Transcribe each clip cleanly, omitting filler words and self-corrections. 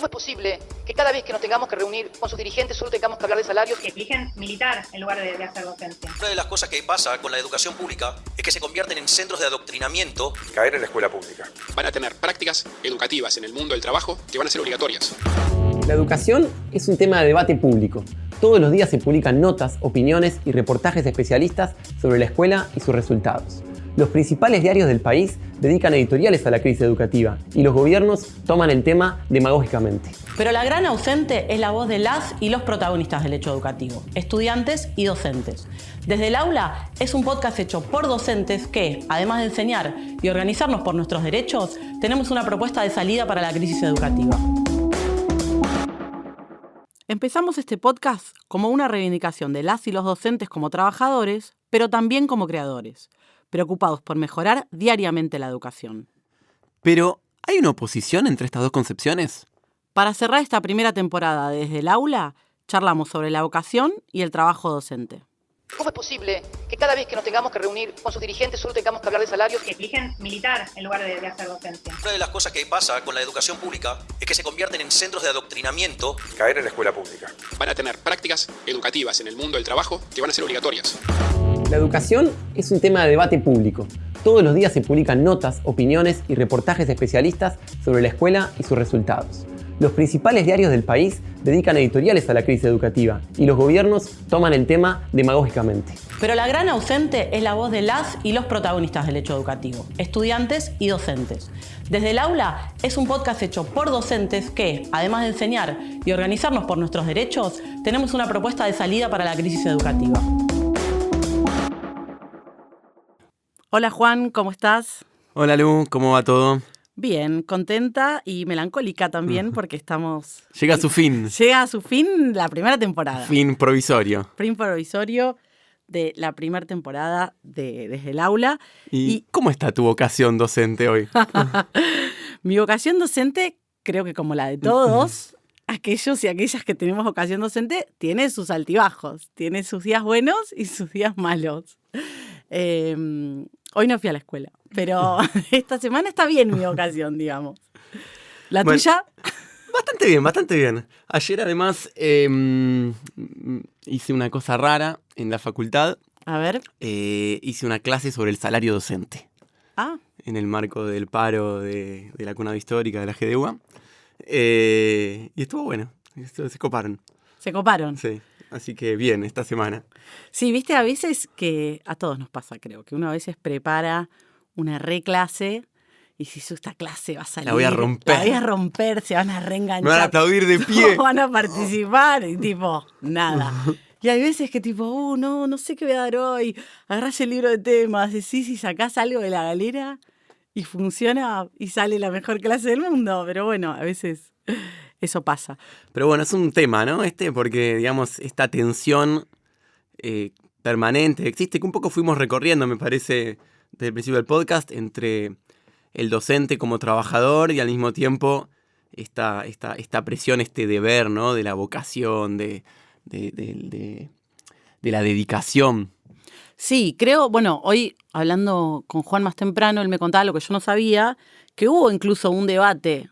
¿Cómo es posible que cada vez que nos tengamos que reunir con sus dirigentes solo tengamos que hablar de salarios? Que eligen militar en lugar de hacer docencia. Una de las cosas que pasa con la educación pública es que se convierten en centros de adoctrinamiento. Caer en la escuela pública. Van a tener prácticas educativas en el mundo del trabajo que van a ser obligatorias. La educación es un tema de debate público. Todos los días se publican notas, opiniones y reportajes de especialistas sobre la escuela y sus resultados. Los principales diarios del país dedican editoriales a la crisis educativa y los gobiernos toman el tema demagógicamente. Pero la gran ausente es la voz de las y los protagonistas del hecho educativo, estudiantes y docentes. Desde el aula es un podcast hecho por docentes que, además de enseñar y organizarnos por nuestros derechos, tenemos una propuesta de salida para la crisis educativa. Empezamos este podcast como una reivindicación de las y los docentes como trabajadores, pero también como creadores, preocupados por mejorar diariamente la educación. Pero, ¿hay una oposición entre estas dos concepciones? Para cerrar esta primera temporada desde el aula, charlamos sobre la vocación y el trabajo docente. ¿Cómo es posible que cada vez que nos tengamos que reunir con sus dirigentes solo tengamos que hablar de salarios? Que eligen militar en lugar de hacer docencia. Una de las cosas que pasa con la educación pública es que se convierten en centros de adoctrinamiento. Caer en la escuela pública. Van a tener prácticas educativas en el mundo del trabajo que van a ser obligatorias. La educación es un tema de debate público. Todos los días se publican notas, opiniones y reportajes de especialistas sobre la escuela y sus resultados. Los principales diarios del país dedican editoriales a la crisis educativa y los gobiernos toman el tema demagógicamente. Pero la gran ausente es la voz de las y los protagonistas del hecho educativo, estudiantes y docentes. Desde el aula es un podcast hecho por docentes que, además de enseñar y organizarnos por nuestros derechos, tenemos una propuesta de salida para la crisis educativa. Hola Juan, ¿cómo estás? Hola Lu, ¿cómo va todo? Bien, contenta y melancólica también porque estamos... Llega a su fin. Llega a su fin la primera temporada. Fin provisorio. Fin provisorio de la primera temporada de Desde el Aula. ¿Y cómo está tu vocación docente hoy? Mi vocación docente, creo que como la de todos, aquellos y aquellas que tenemos vocación docente, tiene sus altibajos, tiene sus días buenos y sus días malos. Hoy no fui a la escuela, pero esta semana está bien mi vocación, digamos. ¿La tuya? Bastante bien. Ayer además hice una cosa rara en la facultad. A ver. Hice una clase sobre el salario docente. Ah. En el marco del paro de la Cunada Histórica de la GDUA. Y estuvo bueno. Se coparon. ¿Se coparon? Sí. Así que bien, esta semana. Sí, viste, a veces que a todos nos pasa, creo, que uno a veces prepara una reclase y si esta clase va a salir. La voy a romper. La voy a romper, se van a reenganchar. Me van a aplaudir de pie. No van a participar y tipo, nada. Y hay veces que tipo, no sé qué voy a dar hoy. Agarrás el libro de temas, decís y sacás algo de la galera y funciona y sale la mejor clase del mundo. Pero bueno, a veces eso pasa. Pero bueno, es un tema, ¿no? Porque, digamos, esta tensión permanente existe, que un poco fuimos recorriendo, me parece, desde el principio del podcast, entre el docente como trabajador y al mismo tiempo esta presión, este deber, ¿no? De la vocación, de la dedicación. Sí, creo, bueno, hoy hablando con Juan más temprano, él me contaba lo que yo no sabía, que hubo incluso un debate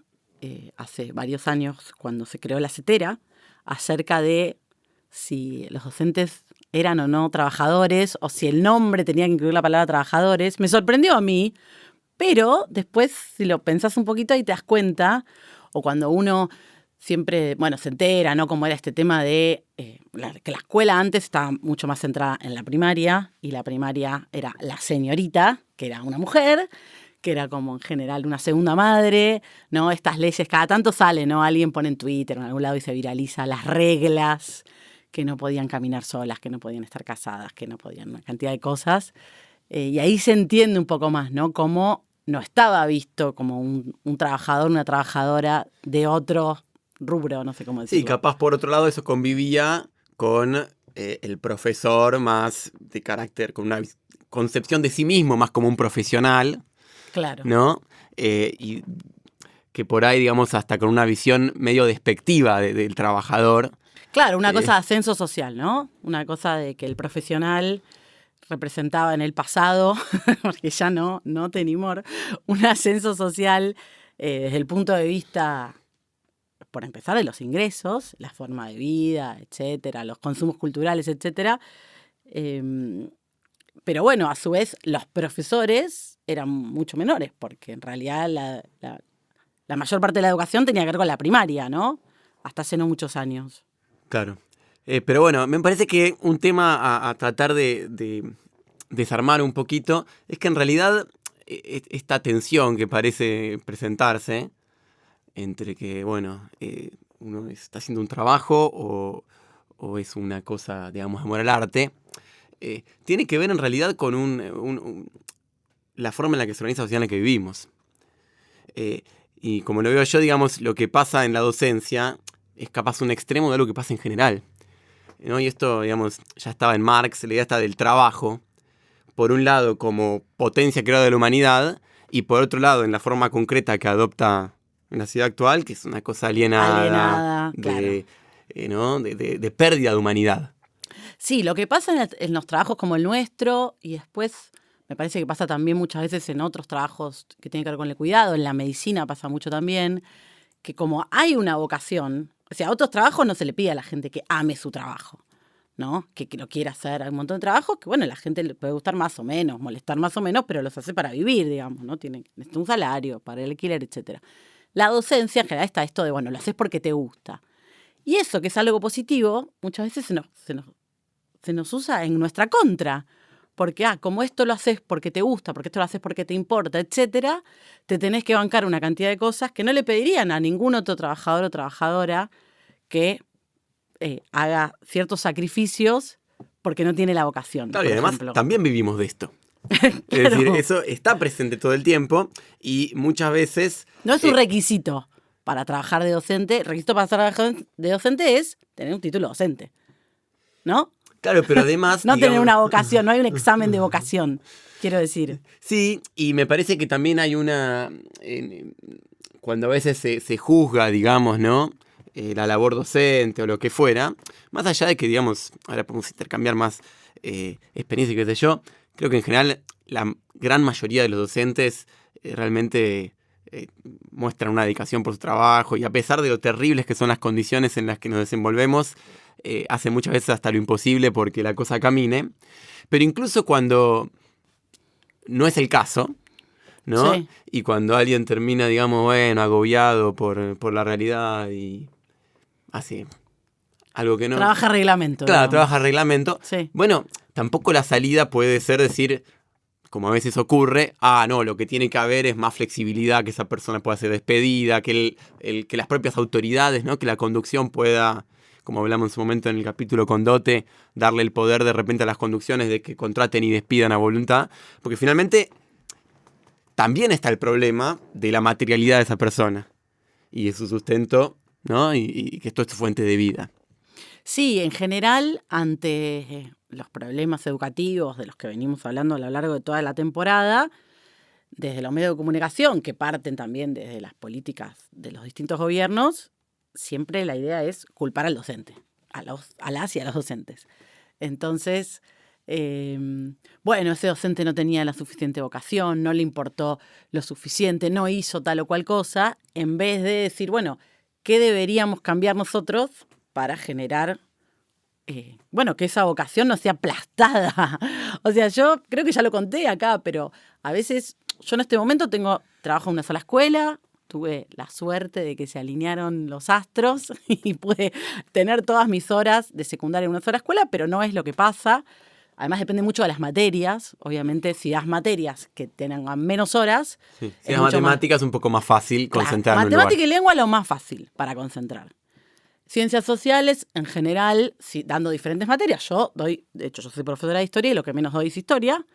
hace varios años, cuando se creó la CETERA, acerca de si los docentes eran o no trabajadores, o si el nombre tenía que incluir la palabra trabajadores. Me sorprendió a mí, pero después, si lo pensás un poquito, ahí te das cuenta, o cuando uno siempre, se entera, ¿no? Como era este tema de que la escuela antes estaba mucho más centrada en la primaria, y la primaria era la señorita, que era una mujer, que era como en general una segunda madre, ¿no? Estas leyes cada tanto salen, ¿no? Alguien pone en Twitter o en algún lado y se viraliza las reglas, que no podían caminar solas, que no podían estar casadas, que no podían una cantidad de cosas. Y ahí se entiende un poco más, ¿no? Cómo no estaba visto como un trabajador, una trabajadora de otro rubro, no sé cómo decirlo. Sí, capaz por otro lado eso convivía con el profesor más de carácter, con una concepción de sí mismo más como un profesional. Claro. ¿No? Y que por ahí, digamos, hasta con una visión medio despectiva del trabajador. Claro, una cosa de ascenso social, ¿no? Una cosa de que el profesional representaba en el pasado, porque ya no tenemos un ascenso social desde el punto de vista por empezar, de los ingresos, la forma de vida, etcétera, los consumos culturales, etcétera. Pero bueno, a su vez, los profesores eran mucho menores, porque en realidad la mayor parte de la educación tenía que ver con la primaria, ¿no? Hasta hace no muchos años. Claro. Pero bueno, me parece que un tema a tratar de desarmar un poquito es que en realidad esta tensión que parece presentarse entre que, bueno, uno está haciendo un trabajo o es una cosa, digamos, amor al arte, tiene que ver en realidad con la forma en la que se organiza la sociedad en la que vivimos. Y como lo veo yo, digamos, lo que pasa en la docencia es capaz un extremo de algo que pasa en general, ¿no? Y esto, digamos, ya estaba en Marx, la idea está del trabajo, por un lado como potencia creadora de la humanidad, y por otro lado en la forma concreta que adopta en la sociedad actual, que es una cosa alienada de, claro. ¿No? de pérdida de humanidad. Sí, lo que pasa en los trabajos como el nuestro, y después me parece que pasa también muchas veces en otros trabajos que tienen que ver con el cuidado, en la medicina pasa mucho también, que como hay una vocación, o sea, a otros trabajos no se le pide a la gente que ame su trabajo, ¿no? Que lo quiera hacer. Hay un montón de trabajos que, bueno, a la gente le puede gustar más o menos, molestar más o menos, pero los hace para vivir, digamos, ¿no? Necesita un salario para el alquiler, etcétera. La docencia en general está esto de, bueno, lo haces porque te gusta. Y eso, que es algo positivo, muchas veces se nos usa en nuestra contra. Porque, como esto lo haces porque te gusta, porque esto lo haces porque te importa, etcétera, te tenés que bancar una cantidad de cosas que no le pedirían a ningún otro trabajador o trabajadora que haga ciertos sacrificios porque no tiene la vocación. Claro, y además también vivimos de esto. Claro. Es decir, eso está presente todo el tiempo y muchas veces... No es un requisito para trabajar de docente. El requisito para trabajar de docente es tener un título docente, ¿no? Claro, pero además... no tener una vocación, no hay un examen de vocación, quiero decir. Sí, y me parece que también hay cuando a veces se juzga, digamos, ¿no? La labor docente o lo que fuera, más allá de que, digamos, ahora podemos intercambiar más experiencia y qué sé yo, creo que en general la gran mayoría de los docentes realmente muestran una dedicación por su trabajo y a pesar de lo terribles que son las condiciones en las que nos desenvolvemos, hace muchas veces hasta lo imposible porque la cosa camine. Pero incluso cuando no es el caso, ¿no? Sí. Y cuando alguien termina, digamos, bueno, agobiado por la realidad y hace algo que no... Trabaja reglamento. Claro, digamos. trabaja reglamento. Sí. Bueno, tampoco la salida puede ser decir, como a veces ocurre, no, lo que tiene que haber es más flexibilidad, que esa persona pueda ser despedida, que las propias autoridades, ¿no? Que la conducción pueda, como hablamos en su momento en el capítulo con Dote, darle el poder de repente a las conducciones de que contraten y despidan a voluntad, porque finalmente también está el problema de la materialidad de esa persona y de su sustento, ¿no? Y que esto es su fuente de vida. Sí, en general, ante los problemas educativos de los que venimos hablando a lo largo de toda la temporada, desde los medios de comunicación, que parten también desde las políticas de los distintos gobiernos, siempre la idea es culpar al docente, a las y a los docentes. Entonces, bueno, ese docente no tenía la suficiente vocación, no le importó lo suficiente, no hizo tal o cual cosa, en vez de decir, bueno, ¿qué deberíamos cambiar nosotros para generar, bueno, que esa vocación no sea aplastada? O sea, yo creo que ya lo conté acá, pero a veces yo en este momento trabajo en una sola escuela, tuve la suerte de que se alinearon los astros y pude tener todas mis horas de secundaria en una sola escuela, pero no es lo que pasa. Además depende mucho de las materias. Obviamente, si das materias que tengan menos horas... Sí. Si das matemáticas es un poco más fácil concentrar en un lugar. Matemática y lengua lo más fácil para concentrar. Ciencias sociales, en general, dando diferentes materias. De hecho, yo soy profesora de historia y lo que menos doy es historia.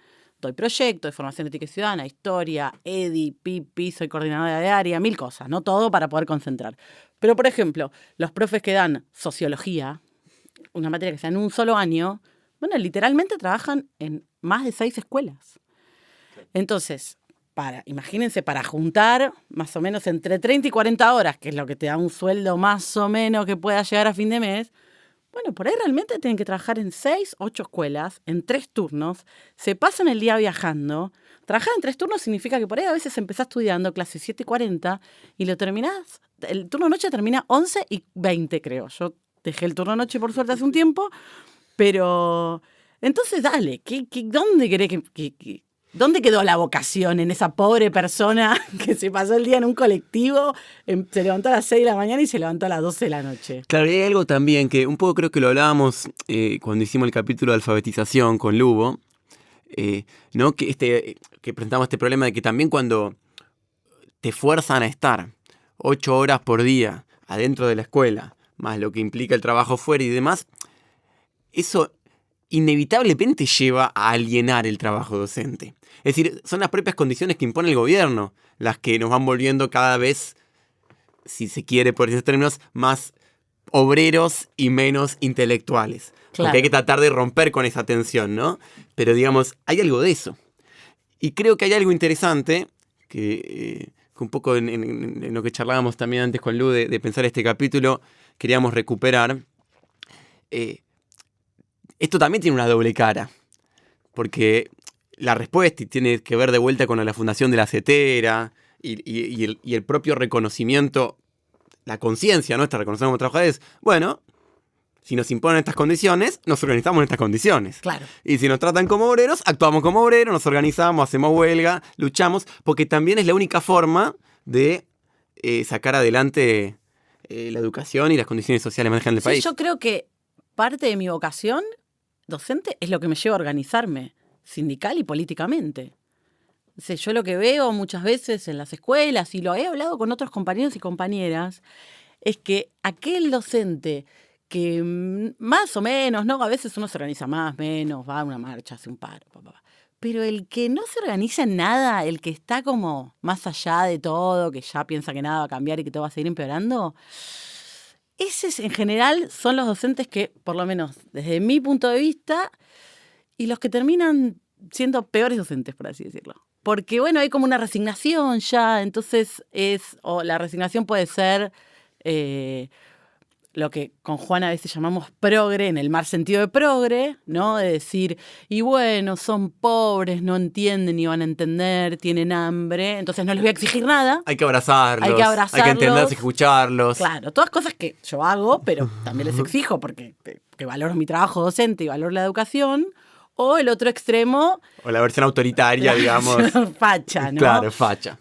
Doy proyectos de formación ética y ciudadana, historia, EDI, PIPI, soy coordinadora de área, 1000 cosas, ¿no? Todo para poder concentrar. Pero, por ejemplo, los profes que dan sociología, una materia que sea en un solo año, bueno, literalmente trabajan en más de 6 escuelas. Entonces, imagínense, para juntar más o menos entre 30 y 40 horas, que es lo que te da un sueldo más o menos que pueda llegar a fin de mes, bueno, por ahí realmente tienen que trabajar en 6, 8 escuelas, en 3 turnos, se pasan el día viajando, trabajar en 3 turnos significa que por ahí a veces empezás estudiando clase 7:40 y lo terminás, el turno noche termina 11:20, creo. Yo dejé el turno noche por suerte hace un tiempo, pero entonces dale, ¿dónde querés ¿dónde quedó la vocación en esa pobre persona que se pasó el día en un colectivo, se levantó a las 6 de la mañana y se levantó a las 12 de la noche? Claro, y hay algo también que un poco creo que lo hablábamos cuando hicimos el capítulo de alfabetización con Lugo, ¿no? Que presentamos este problema de que también cuando te fuerzan a estar 8 horas por día adentro de la escuela, más lo que implica el trabajo fuera y demás, eso inevitablemente lleva a alienar el trabajo docente. Es decir, son las propias condiciones que impone el gobierno las que nos van volviendo cada vez, si se quiere por esos términos, más obreros y menos intelectuales. Claro. Porque hay que tratar de romper con esa tensión, ¿no? Pero digamos, hay algo de eso. Y creo que hay algo interesante que un poco en lo que charlábamos también antes con Lu de pensar este capítulo, queríamos recuperar. Esto también tiene una doble cara, porque la respuesta tiene que ver de vuelta con la fundación de la CETERA y el propio reconocimiento, la conciencia nuestra, reconocemos como trabajadores. Bueno, si nos imponen estas condiciones, nos organizamos en estas condiciones. Claro. Y si nos tratan como obreros, actuamos como obreros, nos organizamos, hacemos huelga, luchamos, porque también es la única forma de sacar adelante la educación y las condiciones sociales más grandes del país. Yo creo que parte de mi vocación docente es lo que me lleva a organizarme sindical y políticamente. O sea, yo lo que veo muchas veces en las escuelas, y lo he hablado con otros compañeros y compañeras, es que aquel docente que más o menos, ¿no? A veces uno se organiza más, menos, va a una marcha, hace un paro, pero el que no se organiza en nada, el que está como más allá de todo, que ya piensa que nada va a cambiar y que todo va a seguir empeorando, esos en general son los docentes que, por lo menos desde mi punto de vista, y los que terminan siendo peores docentes, por así decirlo. Porque, bueno, hay como una resignación ya, entonces o la resignación puede ser lo que con Juan a veces llamamos progre, en el mal sentido de progre, ¿no? De decir, y bueno, son pobres, no entienden ni van a entender, tienen hambre, entonces no les voy a exigir nada. Hay que abrazarlos, hay que entenderlos, escucharlos. Claro, todas cosas que yo hago, pero también les exijo porque que valoro mi trabajo docente y valoro la educación. O el otro extremo. O la versión autoritaria, digamos. Facha, ¿no? Claro, facha.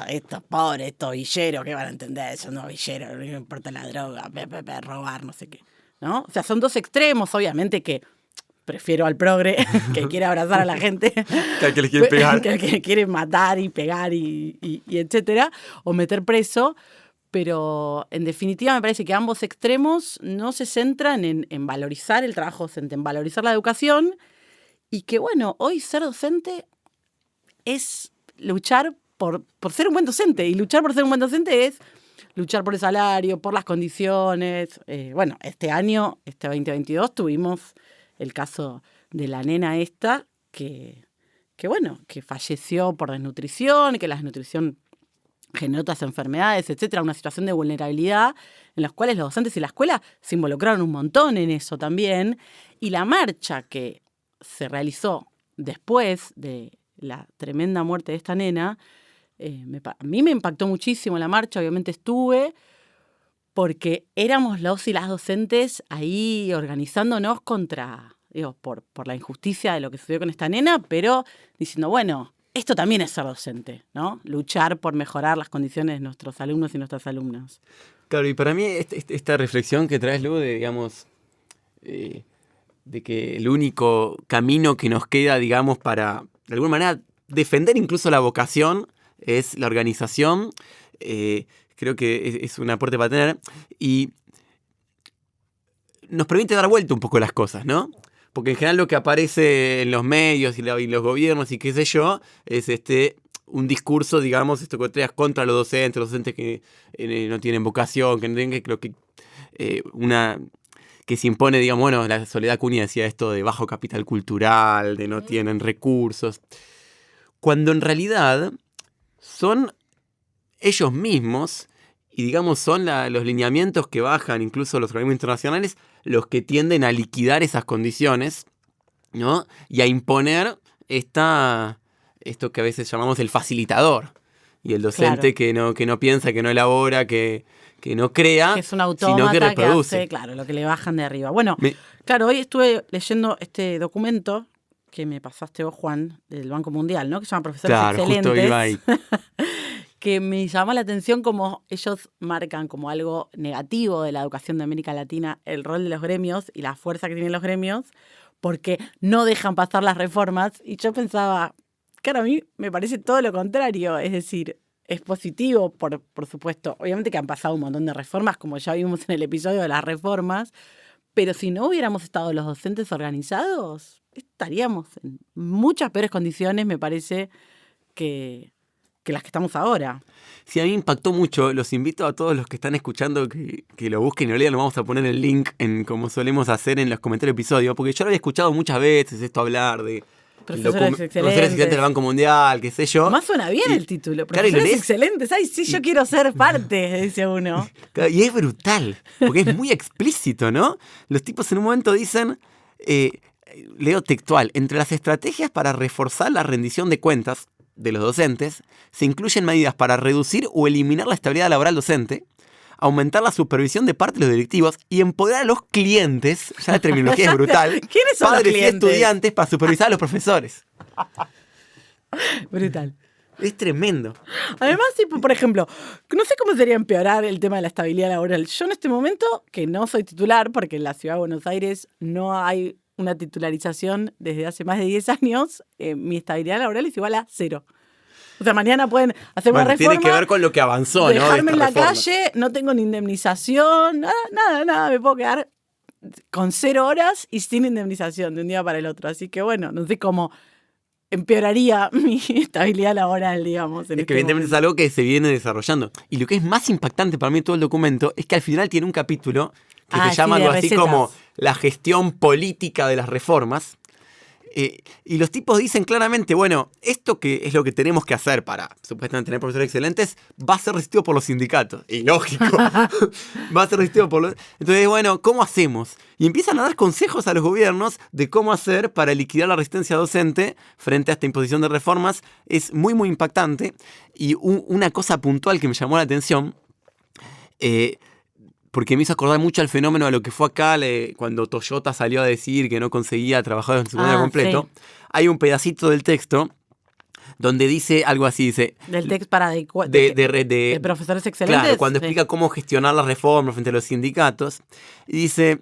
Estos pobres, estos villeros, ¿qué van a entender? Son unos villeros, no me importa la droga, robar, no sé qué. ¿No? O sea, son dos extremos, obviamente, que prefiero al progre, que quiere abrazar a la gente. Que al que les quiere pegar. Que quiere matar y pegar y etcétera. O meter preso. Pero en definitiva me parece que ambos extremos no se centran en valorizar el trabajo docente, en valorizar la educación, y que bueno, hoy ser docente es luchar por ser un buen docente, y luchar por ser un buen docente es luchar por el salario, por las condiciones. Bueno, este año, este 2022, tuvimos el caso de la nena esta que falleció por desnutrición, que la desnutrición generó otras enfermedades, etcétera, una situación de vulnerabilidad en las cuales los docentes y la escuela se involucraron un montón en eso también. Y la marcha que se realizó después de la tremenda muerte de esta nena, a mí me impactó muchísimo la marcha, obviamente estuve, porque éramos los y las docentes ahí organizándonos por la injusticia de lo que sucedió con esta nena, pero diciendo, bueno, esto también es ser docente, ¿no? Luchar por mejorar las condiciones de nuestros alumnos y nuestras alumnas. Claro, y para mí esta reflexión que traes luego de, digamos, de que el único camino que nos queda, digamos, para, de alguna manera, defender incluso la vocación es la organización, creo que es un aporte para tener, y nos permite dar vuelta un poco las cosas, ¿no? Porque en general lo que aparece en los medios y los gobiernos y qué sé yo, es un discurso, digamos, esto que traes contra los docentes que no tienen vocación, que no tienen, creo que que se impone, digamos, bueno, la Soledad Cunha decía esto de bajo capital cultural, de no tienen recursos, cuando en realidad son ellos mismos, y digamos son los lineamientos que bajan incluso los organismos internacionales, los que tienden a liquidar esas condiciones, ¿no? Y a imponer esta esto que a veces llamamos el facilitador. Y el docente Claro. que no piensa, que no elabora, que no crea, Que es un sino autómata que reproduce. hace, claro, lo que le bajan de arriba. Bueno, Me- claro, hoy estuve leyendo este documento que me pasaste vos, Juan, del Banco Mundial, ¿no? Que se llama Profesores Claro, justo Excelentes. iba ahí. Que me llamó la atención como ellos marcan como algo negativo de la educación de América Latina el rol de los gremios y la fuerza que tienen los gremios, porque no dejan pasar las reformas. Y yo pensaba, claro, a mí me parece todo lo contrario. Es decir, es positivo, por supuesto. Obviamente que han pasado un montón de reformas, como ya vimos en el episodio de las reformas, pero si no hubiéramos estado los docentes organizados, estaríamos en muchas peores condiciones, me parece, que las que estamos ahora. Sí, a mí me impactó mucho. Los invito a todos los que están escuchando que lo busquen y lo lean. Lo vamos a poner el link, como solemos hacer en los comentarios del episodio, porque yo lo había escuchado muchas veces, esto hablar de Profesores profesores excelentes del Banco Mundial, qué sé yo. Más suena bien Y- el título. claro, y lo Profesores lees- excelentes. Ay, sí, yo quiero ser parte, dice uno. Claro, y es brutal, porque es muy explícito, ¿no? Los tipos en un momento dicen, leo textual, entre las estrategias para reforzar la rendición de cuentas de los docentes, se incluyen medidas para reducir o eliminar la estabilidad laboral docente, aumentar la supervisión de parte de los directivos y empoderar a los clientes, ya la terminología es brutal, ¿Quiénes son los padres y clientes? estudiantes para supervisar a los profesores. Brutal. Es tremendo. Además, tipo, por ejemplo, no sé cómo sería empeorar el tema de la estabilidad laboral. Yo en este momento, que no soy titular, porque en la Ciudad de Buenos Aires no hay una titularización desde hace más de 10 años, mi estabilidad laboral es igual a 0. O sea, mañana pueden hacer una Bueno, reforma, tiene que ver con lo que avanzó, ¿no? de dejarme en esta la reforma. calle, no tengo ni indemnización, nada, me puedo quedar con 0 horas y sin indemnización de un día para el otro. Así que bueno, no sé cómo empeoraría mi estabilidad laboral, digamos. En Es este que evidentemente es momento. algo que se viene desarrollando. Y lo que es más impactante para mí de todo el documento es que al final tiene un capítulo que se Sí, llama de algo así recetas. como la gestión política de las reformas. Y los tipos dicen claramente, bueno, esto que es lo que tenemos que hacer para supuestamente tener profesores excelentes, va a ser resistido por los sindicatos. Y lógico, va a ser resistido por los... Entonces, bueno, ¿cómo hacemos? Y empiezan a dar consejos a los gobiernos de cómo hacer para liquidar la resistencia docente frente a esta imposición de reformas. Es muy, muy impactante. Y una cosa puntual que me llamó la atención, porque me hizo acordar mucho al fenómeno de lo que fue acá cuando Toyota salió a decir que no conseguía trabajadores en secundario completo. Sí. Hay un pedacito del texto donde dice algo así, dice... Del texto para de profesores excelentes. Claro, cuando Sí. explica cómo gestionar las reformas frente a los sindicatos, y dice...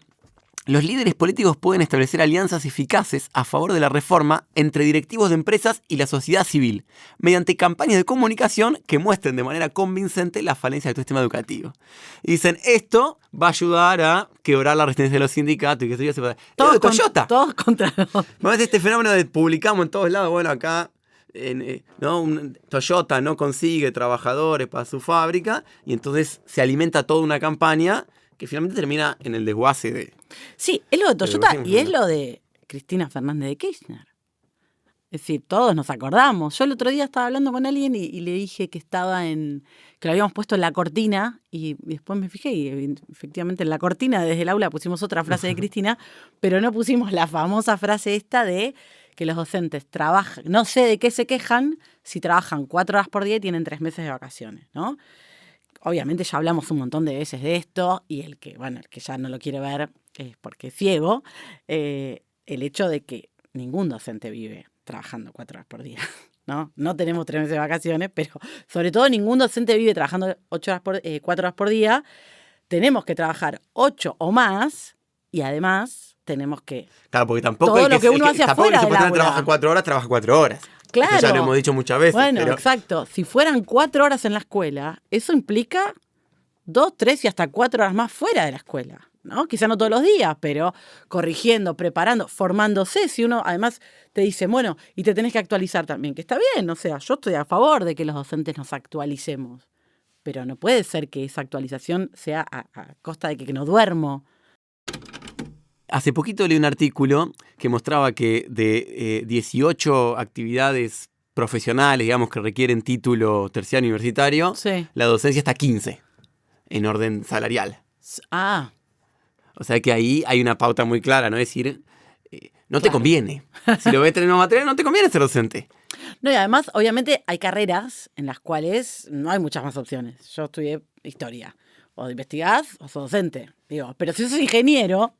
Los líderes políticos pueden establecer alianzas eficaces a favor de la reforma entre directivos de empresas y la sociedad civil, mediante campañas de comunicación que muestren de manera convincente la falencia del sistema educativo. Y dicen, esto va a ayudar a quebrar la resistencia de los sindicatos y que se yo. Todos, de Toyota! todos contra los... Vamos a este fenómeno de publicamos en todos lados, bueno, acá... ¿no? Toyota no consigue trabajadores para su fábrica y entonces se alimenta toda una campaña que finalmente termina en el desguace de... Sí, es lo de Toyota Pero, y es lo de Cristina Fernández de Kirchner. Es decir, todos nos acordamos. Yo el otro día estaba hablando con alguien y le dije que que lo habíamos puesto en la cortina y después me fijé y efectivamente en la cortina desde el aula pusimos otra frase de Cristina, pero no pusimos la famosa frase esta de que los docentes trabajan, no sé de qué se quejan si trabajan 4 horas por día y tienen 3 meses de vacaciones, ¿no? Obviamente ya hablamos un montón de veces de esto y el que ya no lo quiere ver es porque es ciego, el hecho de que ningún docente vive trabajando 4 horas por día, ¿no? No tenemos 3 meses de vacaciones, pero sobre todo ningún docente vive trabajando 4 horas por día. Tenemos que trabajar 8 o más y además tenemos que... Claro, porque tampoco todo el que, lo que uno hace tampoco el que afuera del supuestamente aula. trabaja 4 horas, trabaja 4 horas. Claro. Eso ya lo hemos dicho muchas veces. Bueno, pero... exacto. Si fueran 4 horas en la escuela, eso implica 2, 3 y hasta 4 horas más fuera de la escuela, ¿no? Quizá no todos los días, pero corrigiendo, preparando, formándose. Si uno además te dice, bueno, y te tenés que actualizar también, que está bien, o sea, yo estoy a favor de que los docentes nos actualicemos, pero no puede ser que esa actualización sea a costa de que no duermo. Hace poquito leí un artículo que mostraba que de 18 actividades profesionales, digamos, que requieren título terciario universitario, Sí. la docencia está 15 en orden salarial. Ah, O sea que ahí hay una pauta muy clara, ¿no? Es decir, no te Claro. conviene. Si lo ves tener material, no te conviene ser docente. No, y además, obviamente, hay carreras en las cuales no hay muchas más opciones. Yo estudié historia. O investigás o sos docente. Digo, pero si sos ingeniero...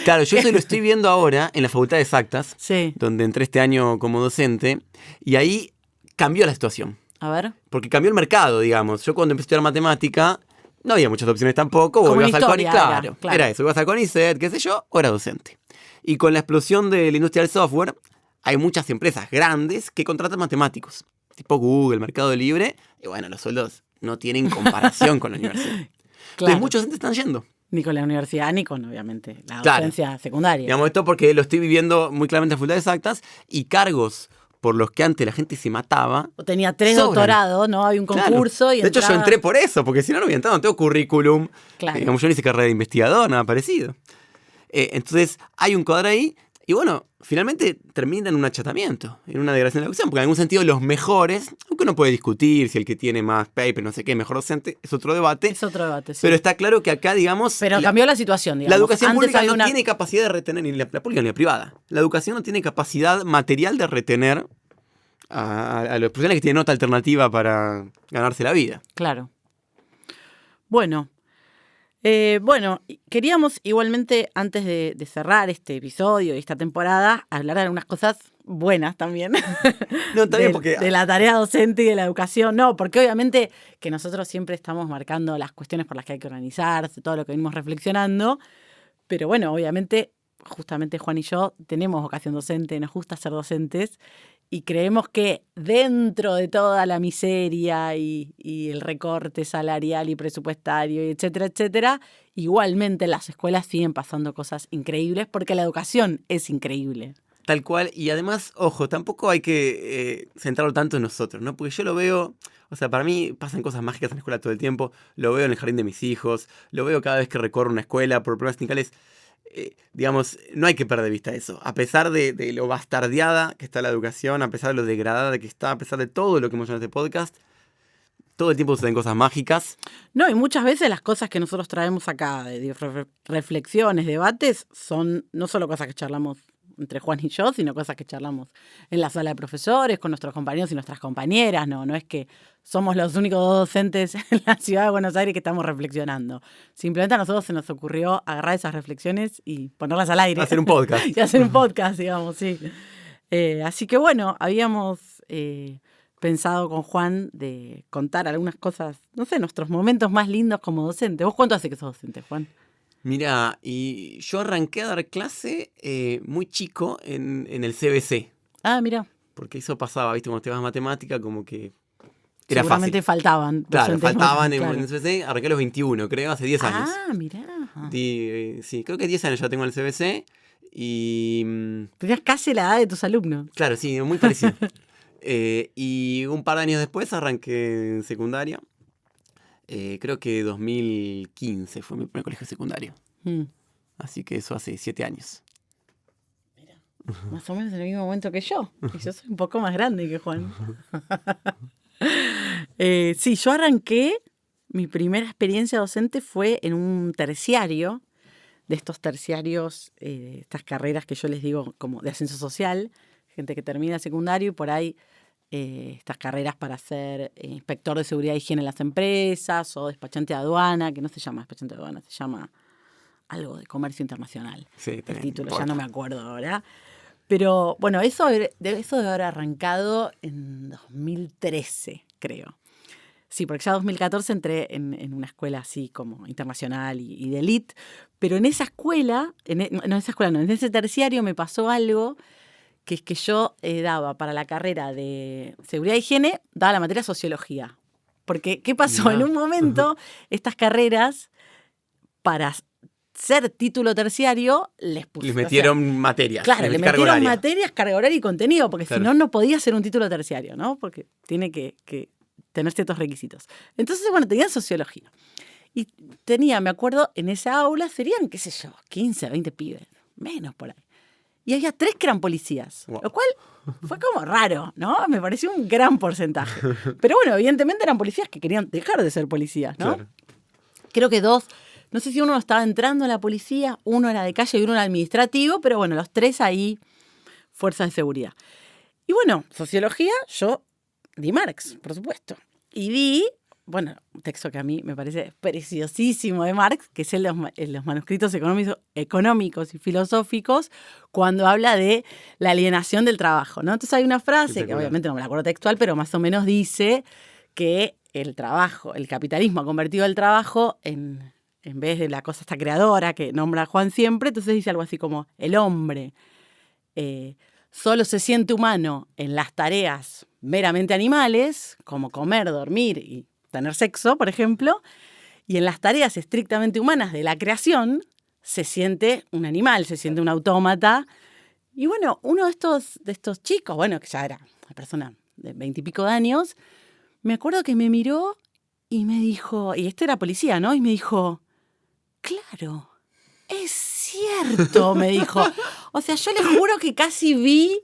Claro, yo eso lo estoy viendo ahora en la Facultad de Exactas, Sí. donde entré este año como docente, y ahí cambió la situación. A ver. Porque cambió el mercado, digamos. Yo cuando empecé a estudiar matemática, no había muchas opciones tampoco. Como O ibas en al historia CONICET, claro. era eso. Ibas al CONICET, qué sé yo, o era docente. Y con la explosión de la industria del software, hay muchas empresas grandes que contratan matemáticos. Tipo Google, Mercado Libre. Y bueno, los sueldos no tienen comparación con la universidad. Entonces muchos docentes están yendo. Ni con la universidad, ni con, obviamente, la Claro. docencia secundaria. Digamos esto porque lo estoy viviendo muy claramente en facultades exactas y cargos por los que antes la gente se mataba. O tenía 3 sobran. doctorados, ¿no? Había un Claro. concurso y de hecho, yo entraba- entré por eso, porque si no, no hubiera entrado, no tengo currículum. Claro. Digamos, yo no hice carrera de investigador, nada parecido. Entonces, hay un cuadro ahí, y bueno, finalmente termina en un achatamiento, en una degradación de la educación, porque en algún sentido los mejores, aunque uno puede discutir si el que tiene más paper, no sé qué, mejor docente, es otro debate. Es otro debate, sí. Pero está claro que acá, digamos. Pero cambió la situación, digamos. La educación Antes pública había no una- tiene capacidad de retener, ni la pública ni la privada. La educación no tiene capacidad material de retener a los profesionales que tienen otra alternativa para ganarse la vida. Claro. Bueno. Queríamos igualmente, antes de cerrar este episodio y esta temporada, hablar de algunas cosas buenas también. No, también de, porque. de la tarea docente y de la educación. No, porque obviamente que nosotros siempre estamos marcando las cuestiones por las que hay que organizarse, todo lo que venimos reflexionando. Pero bueno, obviamente, justamente Juan y yo tenemos vocación docente, nos gusta ser docentes. Y creemos que dentro de toda la miseria y el recorte salarial y presupuestario, y etcétera, etcétera, igualmente en las escuelas siguen pasando cosas increíbles porque la educación es increíble. Tal cual. Y además, ojo, tampoco hay que centrarlo tanto en nosotros, ¿no? Porque yo lo veo. O sea, para mí pasan cosas mágicas en la escuela todo el tiempo. Lo veo en el jardín de mis hijos. Lo veo cada vez que recorro una escuela por problemas sindicales. Digamos, no hay que perder de vista eso. A pesar de lo bastardeada que está la educación, a pesar de lo degradada que está, a pesar de todo lo que hemos hecho en este podcast, todo el tiempo suceden cosas mágicas. No, y muchas veces las cosas que nosotros traemos acá, de reflexiones, debates, son no solo cosas que charlamos entre Juan y yo, sino cosas que charlamos en la sala de profesores, con nuestros compañeros y nuestras compañeras. No es que somos los únicos dos docentes en la ciudad de Buenos Aires que estamos reflexionando. Simplemente a nosotros se nos ocurrió agarrar esas reflexiones y ponerlas al aire. Hacer un podcast. Y hacer un podcast, digamos, sí. Así que bueno, habíamos pensado con Juan de contar algunas cosas, no sé, nuestros momentos más lindos como docente. ¿Vos cuánto hace que sos docente, Juan? Mira, y yo arranqué a dar clase muy chico en el CBC. Ah, mira. Porque eso pasaba, ¿viste? Cuando te vas a matemática, como que era Seguramente fácil. faltaban. Claro, docentes faltaban más, claro. en el CBC. Arranqué a los 21, creo, hace 10 años. Ah, mirá. Sí, creo que 10 años ya tengo en el CBC. Y Tenías casi la edad de tus alumnos. claro, sí, muy parecido. Y un par de años después arranqué en secundaria. Creo que 2015 fue mi primer colegio secundario. Mm. Así que eso hace 7 años. Más o menos en el mismo momento que yo. Y yo soy un poco más grande que Juan. Sí, yo arranqué, mi primera experiencia docente fue en un terciario, de estos terciarios, estas carreras que yo les digo como de ascenso social, gente que termina secundario y por ahí estas carreras para ser inspector de seguridad y higiene en las empresas o despachante de aduana, que no se llama despachante de aduana, se llama algo de comercio internacional. Sí, El título, no ya no importa. me acuerdo ahora. Pero bueno, eso debe haber arrancado en 2013, creo. Sí, porque ya en 2014 entré en una escuela así como internacional y de elite. Pero en esa escuela, en ese terciario me pasó algo que es que yo daba para la carrera de seguridad e higiene, daba la materia sociología. Porque, ¿qué pasó? Mirá. En un momento, estas carreras, para ser título terciario, les Les metieron materias. Claro, le carga metieron horaria. materias, carga horaria y contenido, porque Claro. si no, no podía ser un título terciario, ¿no? Porque tiene que tener ciertos requisitos. Entonces, bueno, tenía sociología. Y tenía, me acuerdo, en esa aula serían, qué sé yo, 15, 20 pibes, menos por ahí. Y había 3 que eran policías, Wow. lo cual fue como raro, ¿no? Me pareció un gran porcentaje. Pero bueno, evidentemente eran policías que querían dejar de ser policías, ¿no? Claro. Creo que 2, no sé si uno estaba entrando a la policía, uno era de calle y uno era administrativo, pero bueno, los 3 ahí, fuerzas de seguridad. Y bueno, sociología, yo di Marx, por supuesto. Y di, bueno, un texto que a mí me parece preciosísimo de Marx, que es los manuscritos económicos y filosóficos, cuando habla de la alienación del trabajo, ¿no? Entonces hay una frase, que obviamente no me la acuerdo textual, pero más o menos dice que el trabajo, el capitalismo ha convertido el trabajo en vez de la cosa esta creadora que nombra Juan siempre, entonces dice algo así como el hombre solo se siente humano en las tareas meramente animales, como comer, dormir y tener sexo, por ejemplo, y en las tareas estrictamente humanas de la creación se siente un animal, se siente un autómata. Y bueno, uno de estos chicos, bueno, que ya era una persona de 20 y pico de años, me acuerdo que me miró y me dijo, y este era policía, ¿no? Y me dijo, claro, es cierto, me dijo. O sea, yo le juro que casi vi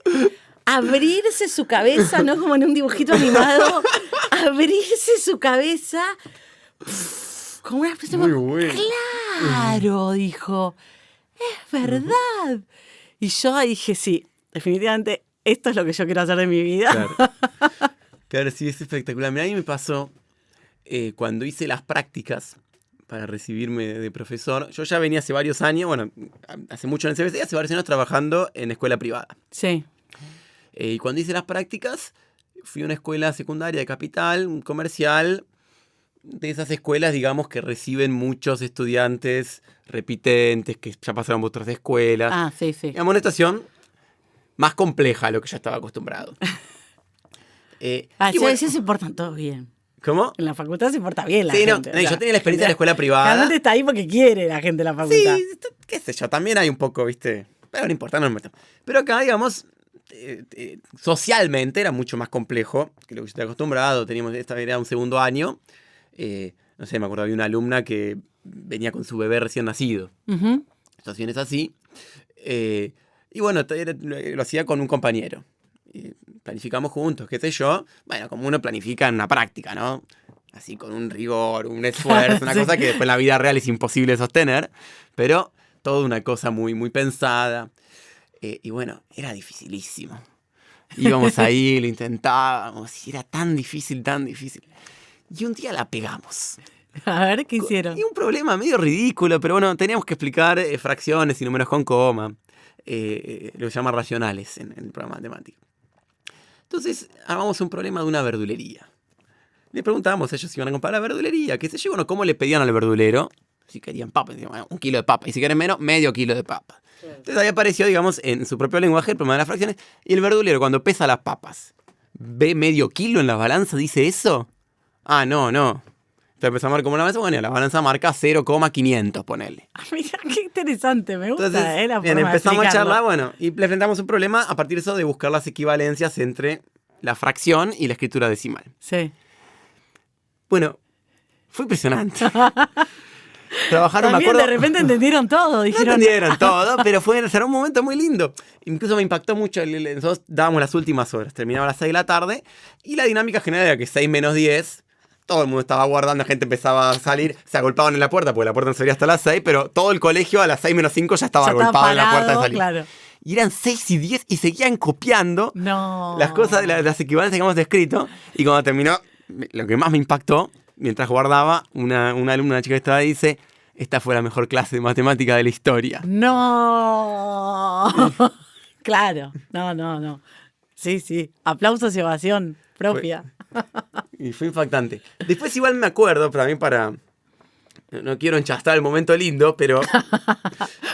abrirse su cabeza, ¿no? Como en un dibujito animado, abrirse su cabeza, como una especie de... Muy bueno. Claro, dijo, es verdad. Y yo dije, sí, definitivamente esto es lo que yo quiero hacer de mi vida. Claro, claro, sí, es espectacular. Mira, a mí me pasó cuando hice las prácticas para recibirme de profesor. Yo ya venía hace varios años, bueno, hace mucho en el CBC, hace varios años trabajando en escuela privada. Sí. Y cuando hice las prácticas, fui a una escuela secundaria de Capital, comercial, de esas escuelas, digamos, que reciben muchos estudiantes repitentes, que ya pasaron por otras escuelas. Ah, sí, sí. Digamos, una situación más compleja a lo que ya estaba acostumbrado. Sí, bueno, sí, se portan todos bien. ¿cómo? En la facultad se porta bien la Sí, gente. no, yo tenía la experiencia de la escuela privada. Realmente está ahí porque quiere la gente de la facultad. Sí, qué sé yo, también hay un poco, ¿viste? Pero no importa, no me meto. Pero acá, digamos, socialmente era mucho más complejo que lo que yo estaba acostumbrado. Teníamos, esta era un segundo año. No sé, me acuerdo, había una alumna que venía con su bebé recién nacido. Uh-huh. Situaciones así. Y bueno, lo hacía con un compañero. Planificamos juntos, qué sé yo. Bueno, como uno planifica en una práctica, ¿no? Así con un rigor, un esfuerzo, una Sí. cosa que después en la vida real es imposible sostener. Pero toda una cosa muy, muy pensada. Y bueno, era dificilísimo. Íbamos ahí, lo intentábamos, y era tan difícil, tan difícil. Y un día la pegamos. A ver, ¿qué hicieron? Y un problema medio ridículo, pero bueno, teníamos que explicar fracciones y números con coma. Lo llaman racionales en el programa matemático. Entonces, armamos un problema de una verdulería. Le preguntábamos a ellos si iban a comprar la verdulería, qué sé yo, bueno, cómo le pedían al verdulero, si querían papas, decían, bueno, 1 kilo de papa, y si quieren menos, medio kilo de papa. Entonces ahí apareció, digamos, en su propio lenguaje el problema de las fracciones, y el verdulero cuando pesa las papas, ve medio kilo en la balanza, dice eso. Ah, no. Entonces empezamos a ver cómo la balanza, bueno, la balanza marca 0,500, ponele. Mira, qué interesante, me gusta. Entonces, La bien, forma de empezamos a explicarlo. charlar, bueno, y le enfrentamos un problema a partir de eso de buscar las equivalencias entre la fracción y la escritura decimal. Sí. Bueno, fue impresionante. Trabajaron, También me acuerdo. de repente entendieron todo. No Dijeron, entendieron todo, pero será un momento muy lindo. Incluso me impactó mucho. Nosotros dábamos las últimas horas, terminaba a las 6 de la tarde, y la dinámica general era que 6 menos 10, todo el mundo estaba guardando, la gente empezaba a salir, se agolpaban en la puerta, porque la puerta no se abría hasta las 6, pero todo el colegio a las 6 menos 5 ya estaba ya agolpado estaba en la puerta de parado, salir. claro. Y eran 6 y 10 y seguían copiando No. las cosas, las equivalencias que hemos descrito. Y cuando terminó, lo que más me impactó, mientras guardaba, una alumna, una chica que estaba ahí, dice: esta fue la mejor clase de matemática de la historia. No. Claro. No. Sí. Aplausos y ovación propia. Y fue impactante. Después igual me acuerdo, también para... No quiero enchastar el momento lindo, pero...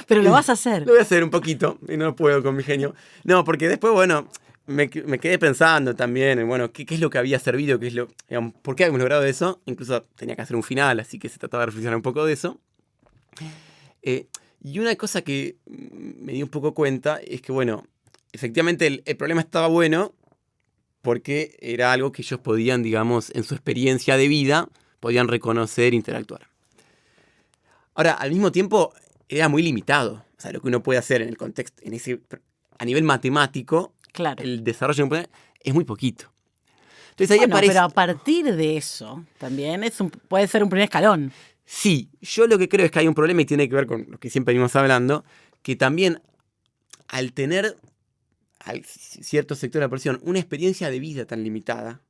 Pero lo vas a hacer. Lo voy a hacer un poquito, y no puedo con mi genio. No, porque después, bueno, me quedé pensando también en, bueno, qué es lo que había servido, qué es lo... Digamos, ¿por qué habíamos logrado eso? Incluso tenía que hacer un final, así que se trataba de reflexionar un poco de eso. Y una cosa que me di un poco cuenta es que, bueno, efectivamente el problema estaba bueno porque era algo que ellos podían, digamos, en su experiencia de vida, podían reconocer e interactuar. Ahora, al mismo tiempo, era muy limitado. O sea, lo que uno puede hacer en el contexto, a nivel matemático, Claro. el desarrollo de un problema es muy poquito. Entonces ahí Bueno, aparece... pero a partir de eso, también puede ser un primer escalón. Sí, yo lo que creo es que hay un problema y tiene que ver con lo que siempre venimos hablando, que también al al cierto sector de la población una experiencia de vida tan limitada,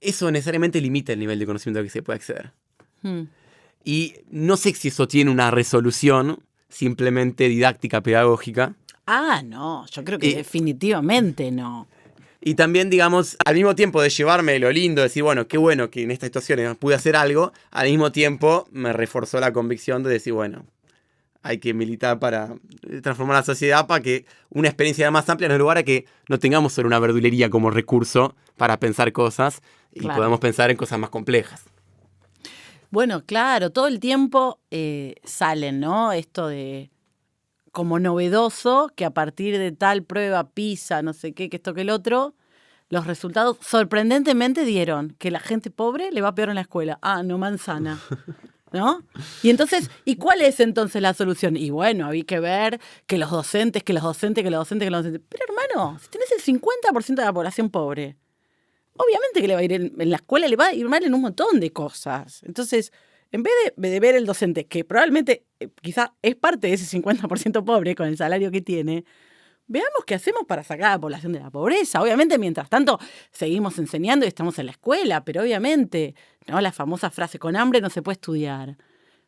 eso necesariamente limita el nivel de conocimiento al que se puede acceder. Y no sé si eso tiene una resolución simplemente didáctica, pedagógica. Ah, no, yo creo que definitivamente no. Y también, digamos, al mismo tiempo de llevarme lo lindo, decir, bueno que en estas situaciones pude hacer algo, al mismo tiempo me reforzó la convicción de decir, bueno, hay que militar para transformar la sociedad para que una experiencia más amplia nos lugar a que no tengamos solo una verdulería como recurso para pensar cosas y podamos pensar en cosas más complejas. Bueno, claro, todo el tiempo salen, ¿no? Esto de como novedoso que a partir de tal prueba PISA, no sé qué, que esto que el otro, los resultados sorprendentemente dieron que la gente pobre le va peor en la escuela. Ah, no manzana. ¿No? Y entonces, ¿y cuál es entonces la solución? Y bueno, había que ver que los docentes. Pero hermano, si tenés el 50% de la población pobre, obviamente que le va a ir en la escuela, le va a ir mal en un montón de cosas. Entonces, en vez de ver el docente, que probablemente quizá es parte de ese 50% pobre con el salario que tiene, veamos qué hacemos para sacar a la población de la pobreza. Obviamente, mientras tanto, seguimos enseñando y estamos en la escuela, pero obviamente, ¿no? La famosa frase, con hambre no se puede estudiar.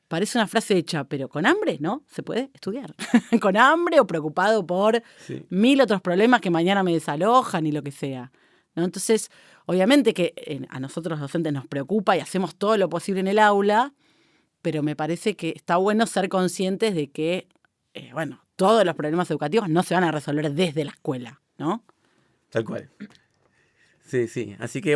Parece una frase hecha, pero con hambre no se puede estudiar. Con hambre o preocupado por 1000 otros problemas que mañana me desalojan y lo que sea, ¿no? Entonces, obviamente que a nosotros los docentes nos preocupa y hacemos todo lo posible en el aula, pero me parece que está bueno ser conscientes de que, todos los problemas educativos no se van a resolver desde la escuela, ¿no? Tal cual. Sí. Así que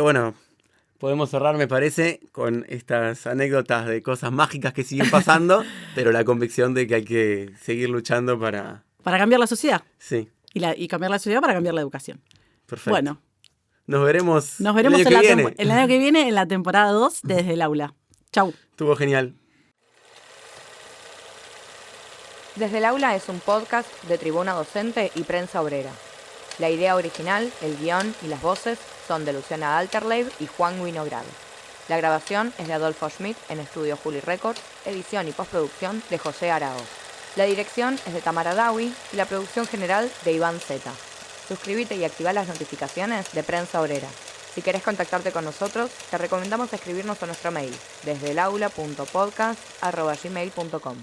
podemos cerrar, me parece, con estas anécdotas de cosas mágicas que siguen pasando, pero la convicción de que hay que seguir luchando para cambiar la sociedad. Sí. Y cambiar la sociedad para cambiar la educación. Perfecto. Bueno. Nos veremos el año que viene en la temporada 2 Desde el Aula. Chau. Estuvo genial. Desde el Aula es un podcast de Tribuna Docente y Prensa Obrera. La idea original, el guión y las voces son de Luciana Alterleib y Juan Winograd. La grabación es de Adolfo Schmidt en Estudio Juli Records, edición y postproducción de José Araoz. La dirección es de Tamara Dawi y la producción general de Iván Zeta. Suscríbete y activa las notificaciones de Prensa Obrera. Si querés contactarte con nosotros, te recomendamos escribirnos a nuestro mail desdeelaula.podcast@gmail.com.